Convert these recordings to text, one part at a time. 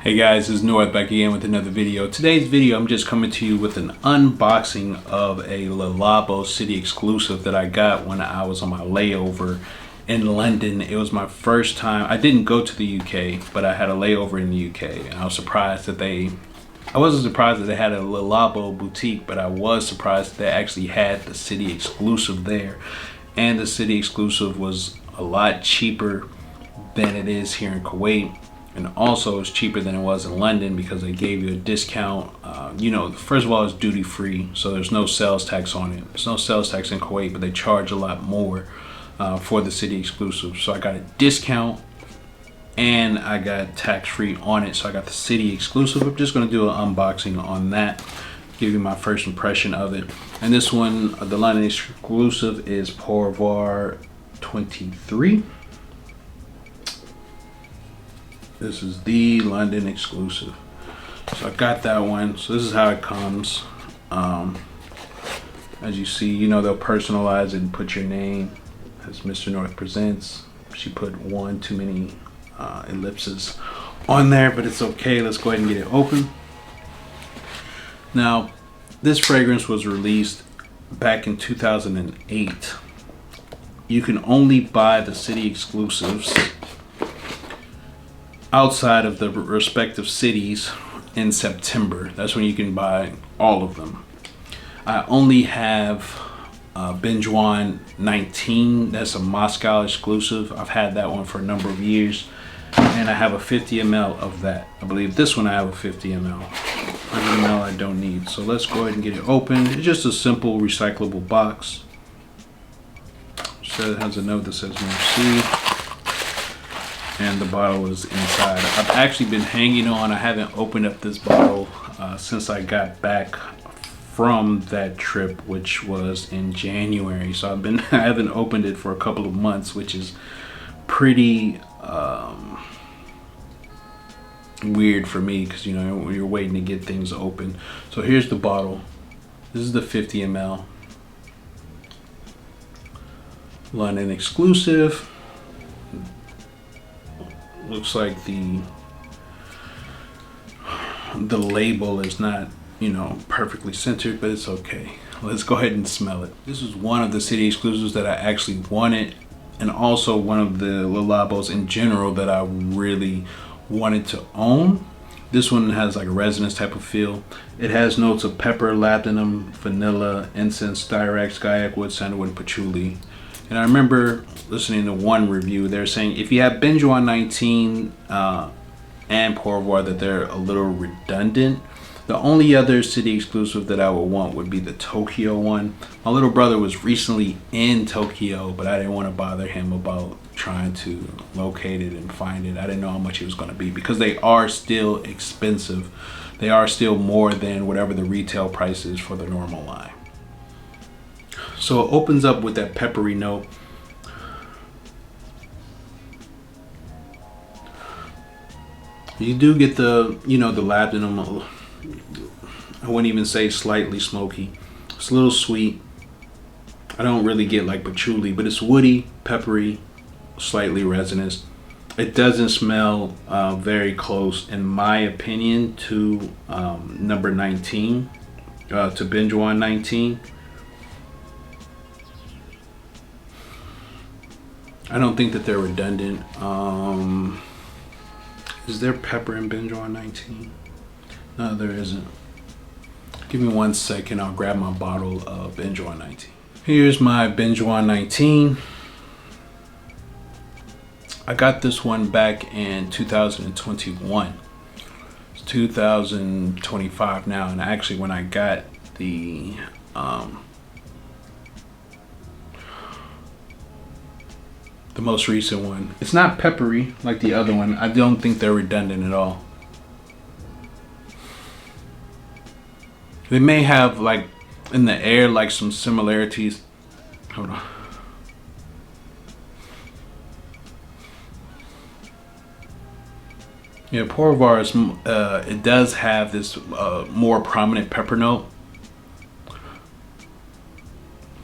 Hey guys, this is North back again with another video. Today's video, I'm just coming to you with an unboxing of a Labo city exclusive that I got when I was on my layover in London. It was my first time. I didn't go to the UK, but I had a layover in the UK, and I was surprised that I wasn't surprised that they had a Labo boutique, but I was surprised that they actually had the city exclusive there. And the city exclusive was a lot cheaper than it is here in Kuwait. And also it's cheaper than it was in London because they gave you a discount. First of all, it's duty free, so there's no sales tax on it. There's no sales tax in Kuwait, but they charge a lot more for the city exclusive. So I got a discount and I got tax free on it. So I got the city exclusive. I'm just going to do an unboxing on that, give you my first impression of it. And this one, the London exclusive, is Poivre 23. This is the London exclusive. So I got that one. So this is how it comes. As you see, they'll personalize it and put your name as Mr. North Presents. She put one too many ellipses on there, but it's okay. Let's go ahead and get it open. Now, this fragrance was released back in 2008. You can only buy the city exclusives outside of the respective cities in September. That's when you can buy all of them. I only have Benjuan 19. That's a Moscow exclusive. I've had that one for a number of years, and I have a 50 ml of that. I believe this one I have a 50 ml. 100 ml I don't need. So let's go ahead and get it open. It's just a simple recyclable box. So it has a note that says Merci. And the bottle is inside. I've actually been hanging on. I haven't opened up this bottle since I got back from that trip, which was in January. So I haven't opened it for a couple of months, which is pretty weird for me because you're waiting to get things open. So here's the bottle. This is the 50 ml London exclusive. Looks like the label is not perfectly centered, but it's okay. Let's go ahead and smell it. This is one of the city exclusives that I actually wanted, and also one of the Labos in general that I really wanted to own. This one has like a resinous type of feel. It has notes of pepper, labdanum, vanilla, incense, styrax, gaiac wood, sandalwood, and patchouli. And I remember listening to one review, they're saying if you have Benjuan 19 and Poivre, that they're a little redundant. The only other city exclusive that I would want would be the Tokyo one. My little brother was recently in Tokyo, but I didn't want to bother him about trying to locate it and find it. I didn't know how much it was going to be because they are still expensive. They are still more than whatever the retail price is for the normal line. So it opens up with that peppery note. You do get the, the labdanum. I wouldn't even say slightly smoky. It's a little sweet. I don't really get like patchouli, but it's woody, peppery, slightly resinous. It doesn't smell very close, in my opinion, to number 19, to Benjuan 19. I don't think that they're redundant. Is there pepper in Benjuan 19? No, there isn't. Give me 1 second. I'll grab my bottle of Benjuan 19. Here's my Benjuan 19. I got this one back in 2021. It's 2025 now, and actually when I got the most recent one, it's not peppery like the other one. I don't think they're redundant at all. They may have like in the air like some similarities. Hold on. Yeah, Poivre is, it does have this more prominent pepper note.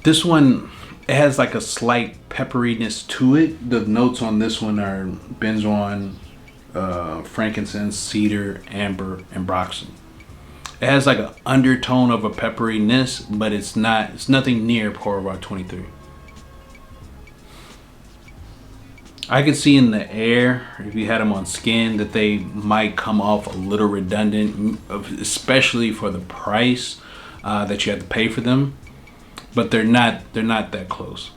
This one, it has like a slight pepperiness to it. The notes on this one are benzoin, frankincense, cedar, amber, and broxen. It has like an undertone of a pepperiness, but it's not. It's nothing near Poivre 23. I could see in the air, if you had them on skin, that they might come off a little redundant, especially for the price that you have to pay for them. But they're not. They're not that close.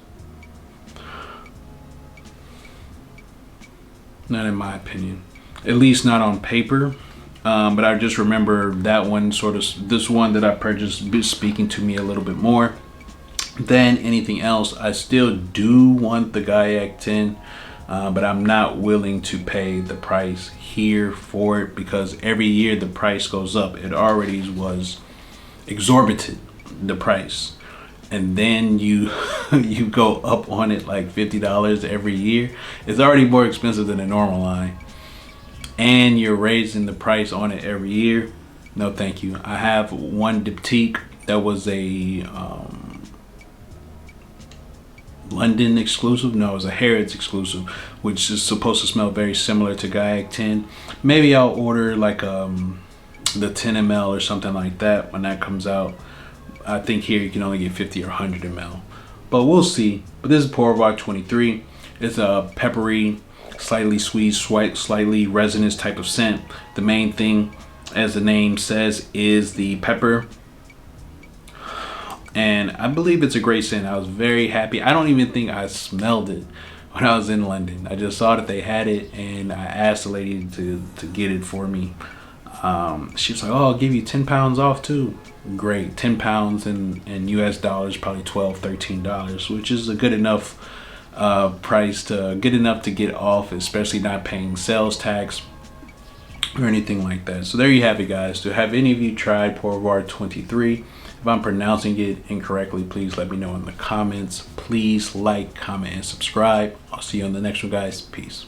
Not in my opinion. At least not on paper. But I just remember that one this one that I purchased speaking to me a little bit more than anything else. I still do want the Gaiac 10, but I'm not willing to pay the price here for it because every year the price goes up. It already was exorbitant, the price. And then you you go up on it like $50 every year. It's already more expensive than a normal line. And you're raising the price on it every year. No, thank you. I have one diptyque that was a London exclusive. No, it was a Harrods exclusive, which is supposed to smell very similar to Gaiac 10. Maybe I'll order like the 10 ml or something like that when that comes out. I think here you can only get 50 or 100 ml, but we'll see. But this is Poivre 23. It's a peppery, slightly sweet, slightly resinous type of scent. The main thing, as the name says, is the pepper. And I believe it's a great scent. I was very happy. I don't even think I smelled it when I was in London. I just saw that they had it and I asked the lady to get it for me. She was like, oh, I'll give you 10 pounds off too. Great. 10 pounds in US dollars, probably $12, $13, which is a good enough price to get off, especially not paying sales tax or anything like that. So there you have it, guys. Have any of you tried Poivre 23? If I'm pronouncing it incorrectly, please let me know in the comments. Please like, comment, and subscribe. I'll see you on the next one, guys. Peace.